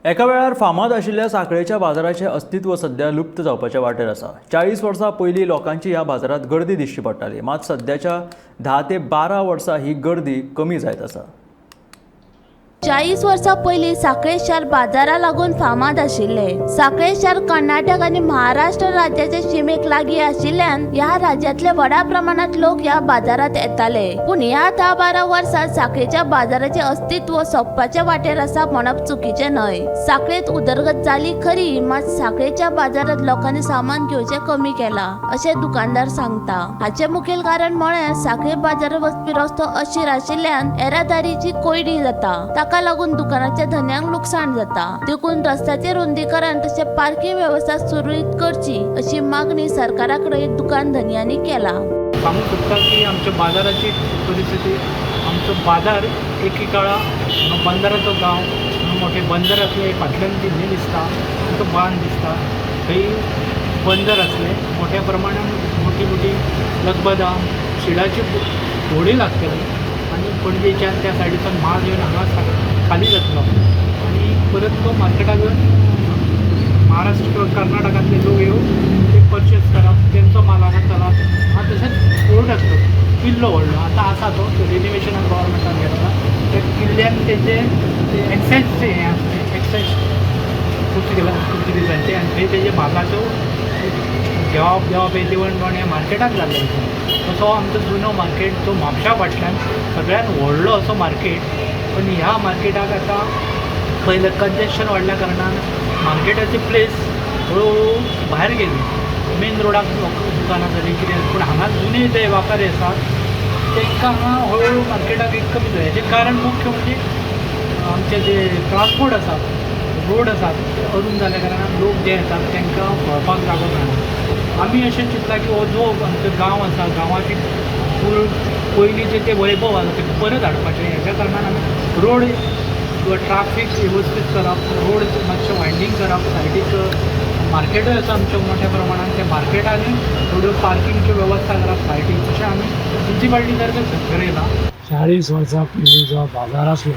एका वेळार फामाद आशिल्ल्या सांखळेच्या बाजाराचें अस्तित्व सध्या लुप्त जावपाच्या वाटेर आसा। 40 वर्सां पयलीं लोकांची ह्या बाजारात गर्दी दिश्टी पडटाली, मात सध्याच्या 10 ते 12 वर्सां ही गर्दी कमी जायत आसा। 40 वर्सां पयलीं सांखळे शार बाजारा लागून फामाद आशिल्ले। सांखळे शार कर्नाटक आनी महाराष्ट्र राज्याच्या शिमेक लागीं आशिल्ल्यान ह्या राज्यांतले व्हडा प्रमाणात लोक ह्या बाजारात येताले। पूण ह्या 10-12 वर्सां सांखळेच्या बाजाराचे अस्तित्व सोंपपाच्या वाटेर आसा म्हणप चुकीचें न्हय। सांखळेत उदरगत जाली खरी, मात सांखळेच्या बाजारात लोकांनी सामान घेवचें कमी केलां, अशें दुकानदार सांगता। हाचे मुखेल कारण म्हळ्यार सांखळे बाजारात वचपी रस्तो अशीर आशिल्ल्यान येरादारीची कोयडी जाता, ताका लागून दुकानाच्या धंद्यांक लुकसाण जाता। देखून रस्त्याचे रुंदीकरण तशें पार्किंग वेवस्था सुरळीत करची अशी मागणी सरकाराकडे दुकान धंद्यांनी केला। सांगू शकता की आमच्या बाजाराची परिस्थिती, आमचो बाजार एके काळा बंदराचो गांव, मोठे बंदर असले, फाटल्यान दिल्ली दिसता, तो बांद दिसता, थंय बंदर असले, मोठ्या प्रमाणात मोठी मोठी लगबदां शिडाची होडी लागतली आणि पणजेच्या त्या सायडीच्यान माल येवन हांगा खाली जातलो आणि परत तो मार्केटाक येवन महाराष्ट्र कर्नाटकातले लोक येवन ते परचेस करप, तेंचो माल हांगा चलप, हा तशेंच ओल्ड आसलो, किल्लो व्हडलो आतां आसा तो रिनिवेशन गव्हर्मेंटान घेतला। त्या किल्ल्यान तेजे एक्सायजचे हें आसलें, एक्सायज खूब दिसांचे, आनी थंय तेजे मालाचो घेवप हे दिवण हे मार्केटाक जाल्लें। तसो आमचो जुनो मार्केट जो म्हापशा फाटल्यान सगळ्यान व्हडलो असो मार्केट, पण ह्या मार्केटाक आतां पयलें कंजेशन वाडल्या कारणान मार्केटाची प्लेस हळू भायर गेली, मेन रोडाक दुकानां जाली कितें, पूण हांगा जुने जे व्यापारी आसात तांकां हांगा हळू मार्केटाक एक कमी जाय। हेजें कारण मुख्य म्हणजे आमचे जे ट्रान्सपोर्ट आसात, रोड आसात ते अरून जाल्या कारणान लोक जे येतात तांकां भोंवपाक जागो मेळना। आमी अशें चिंतलां की हो जो आमचो गांव आसा, गांवाची पयलींचे ते वैभव आसा ते परत हाडपाचें, हेज्या कारणान आमी रोड ट्राफीक वेवस्थीत करप, रोड मातशें वायंडींग करप, सायडीक मार्केटूय आसा आमच्या मोठ्या प्रमाणान, त्या मार्केटांनी थोड्यो पार्किंगच्यो वेवस्था करप सायडीक, अशें आमी म्युन्सिपाल्टी तर्फे ठरयलां। 40 वर्सां पयलीं जो बाजार आसलो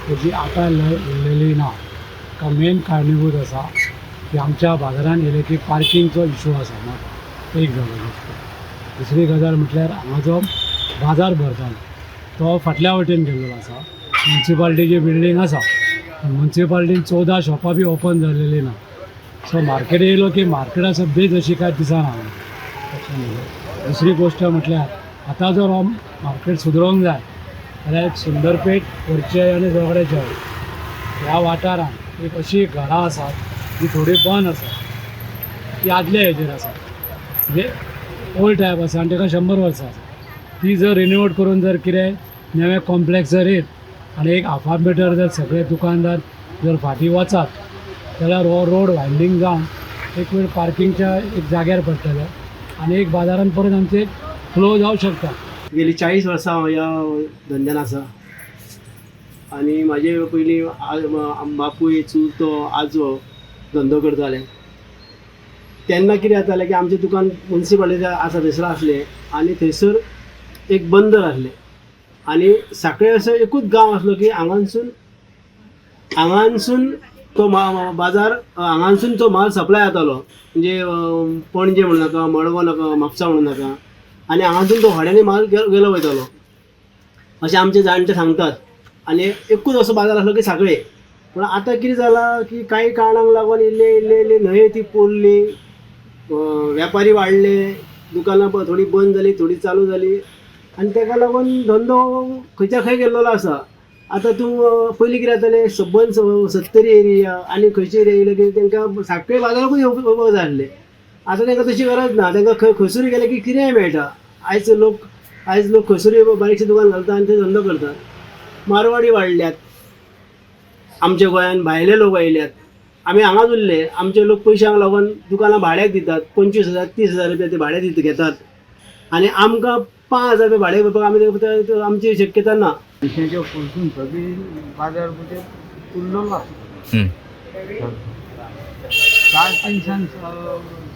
तेजी आतां उरलेली ना। ताका मेन कारणीभूत आसा की आमच्या बाजारान इलेक्ट्रीक पार्किंगचो इशू आसा, मात एक गजाल। दुसरी गजाल म्हटल्यार हांगा जो बाजार भरता तो फाटल्या वटेन गेल्लो आसा। म्युन्सिपाल्टीची बिल्डींग आसा, म्युन्सिपाल्टीन 14 शॉपां बी ओपन जालेली ना, सो मार्केट येयलो की मार्केटा सद्दीच अशी कांय दिसना। दुसरी गोश्ट म्हटल्यार आतां जर हो मार्केट सुदरोंक जाय जाल्यार एक सुंदरपेट, पर्चे आनी जोगड्याचे ह्या वाठारान एक अशी घरां आसात जी थोडी बंद आसा, ती आदल्या हेजेर आसा, म्हणजे ओल्ड टायप आसा आनी ताका 100 वर्सां आसा। ती जर रिन्यूवड करून जर कितें नवें कॉम्प्लेक्स जर येत आनी एक हाफ मिटर जर सगळे दुकानदार जर फाटीं वचात जाल्यार हो रोड वायंडींग जावन एक वेळ पार्किंगच्या एक जाग्यार पडटले आनी एक बाजारान परत आमचे फ्लो जावंक शकता। गेली 40 वर्सां हांव ह्या धंद्यान आसा आनी म्हाजे पयलीं बापूय, चुलतो, आजो धंदो करताले। तेन्ना कितें जातालें की आमचें दुकान म्युन्सिपाल्टीचे आसा थंयसर आसलें आनी थंयसर एक बंदर आसलें आनी सांखळे असो एकूच गांव आसलो की हांगानसून तो बाजार हांगानसून तो माल सप्लाय जातालो, म्हणजे पणजे म्हणू नाका, मडगांव नाका, म्हापसा म्हणू नाका, आनी हांगासून तो व्हड्यांनी माल गेलो वयतालो अशें आमचे जाणटे सांगतात। आनी एकूच असो बाजार आसलो की सांखळे। पूण आतां कितें जालां की कांय कारणांक लागून इल्ले न्हंये ती पोरली, वेपारी वाडले, दुकानां थोडी बंद जाली, थोडी चालू जाली आनी ताका लागून धंदो खंयच्या खंय गेल्लो आसा। आतां तूं पयलीं कितें जातालें, सबंद 70 एरिया आनी खंयचे एरिया येयले की तांकां सांखळे बाजाराकूच येवपाक जाय आसलें। आतां तांकां तशी गरज ना, तांकां खंयसरूय गेले की कितेंय मेळटा। आयज लोक खंयसरूय बारीकशें दुकान घालता आनी थंय धंदो करतात। मारवाडी वाडल्यात, आमच्या गोंयान भायले लोक आयल्यात, आमी हांगाच उरले, आमचे लोक पयशांक लागून दुकानां भाड्याक दितात, 25,000 30,000 रुपया ते भाडे घेतात आनी आमकां 5,000 रुपया भाडे भरपाक आमची शक्यता ना। पयशांचे पसून सगळी बाजार उरलेलो आसा।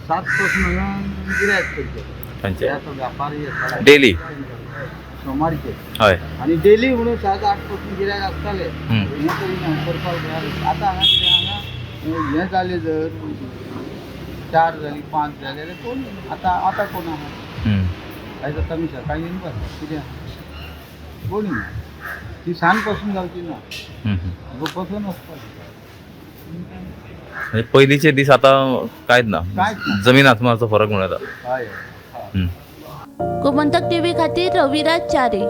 7 पासून गिरायक करचे व्यापारी डेली सोमारचे हय आनी डेली म्हणून 7-8 पासून गिरायक आसताले। आतां हांगा हे जाले जर 4 जाली 5 जाले जाल्यार कोण आता कोण आहा आयज कमिशन काय येईन बस कित्याक कोणी ती सान पासून जावची ना पसून वचपाची म्हणजे पयलींचे दीस आता कांयच ना कांयच ना. जमीन आसमानाचो फरक म्हणून येता हय गोमंतक टीव्ही खातीर रविराज चारी.